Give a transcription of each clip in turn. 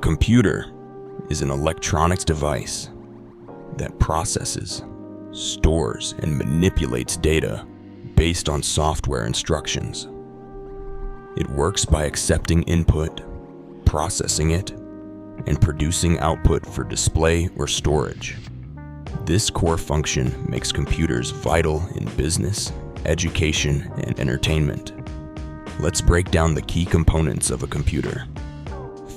computer is an electronics device that processes, stores, and manipulates data based on software instructions. It works by accepting input, processing it, and producing output for display or storage. This core function makes computers vital in business, education, and entertainment. Let's break down the key components of a computer.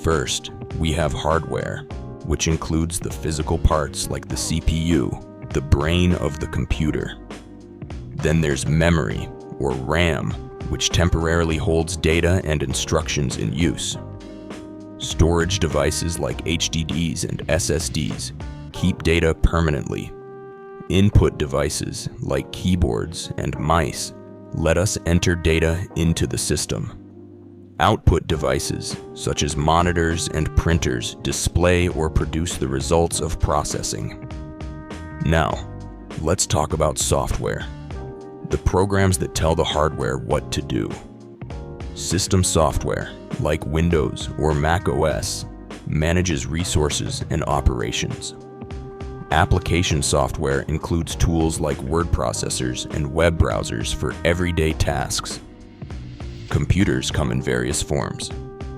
First, we have hardware, which includes the physical parts like the CPU, the brain of the computer. Then there's memory, or RAM, which temporarily holds data and instructions in use. Storage devices like HDDs and SSDs keep data permanently. Input devices like keyboards and mice let us enter data into the system. Output devices, such as monitors and printers, display or produce the results of processing. Now, let's talk about software. The programs that tell the hardware what to do. System software, like Windows or Mac OS, manages resources and operations. Application software includes tools like word processors and web browsers for everyday tasks. Computers come in various forms,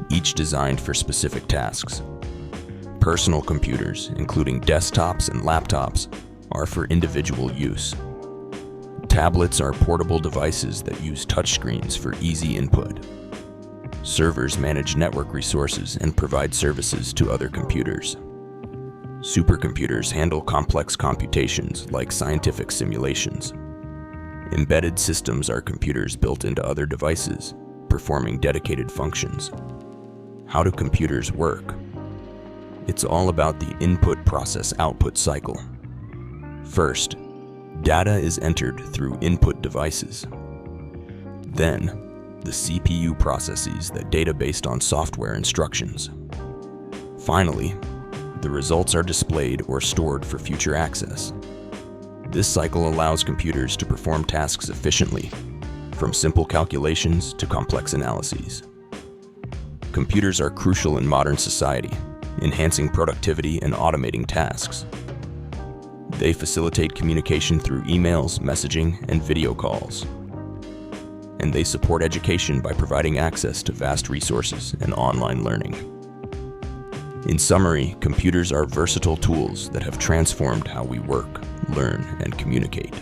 each designed for specific tasks. Personal computers, including desktops and laptops, are for individual use. Tablets are portable devices that use touchscreens for easy input. Servers manage network resources and provide services to other computers. Supercomputers handle complex computations like scientific simulations. Embedded systems are computers built into other devices, performing dedicated functions. How do computers work? It's all about the input-process-output cycle. First, data is entered through input devices. Then, the CPU processes that data based on software instructions. Finally, the results are displayed or stored for future access. This cycle allows computers to perform tasks efficiently, from simple calculations to complex analyses. Computers are crucial in modern society, enhancing productivity and automating tasks. They facilitate communication through emails, messaging, and video calls. And they support education by providing access to vast resources and online learning. In summary, computers are versatile tools that have transformed how we work, learn, and communicate.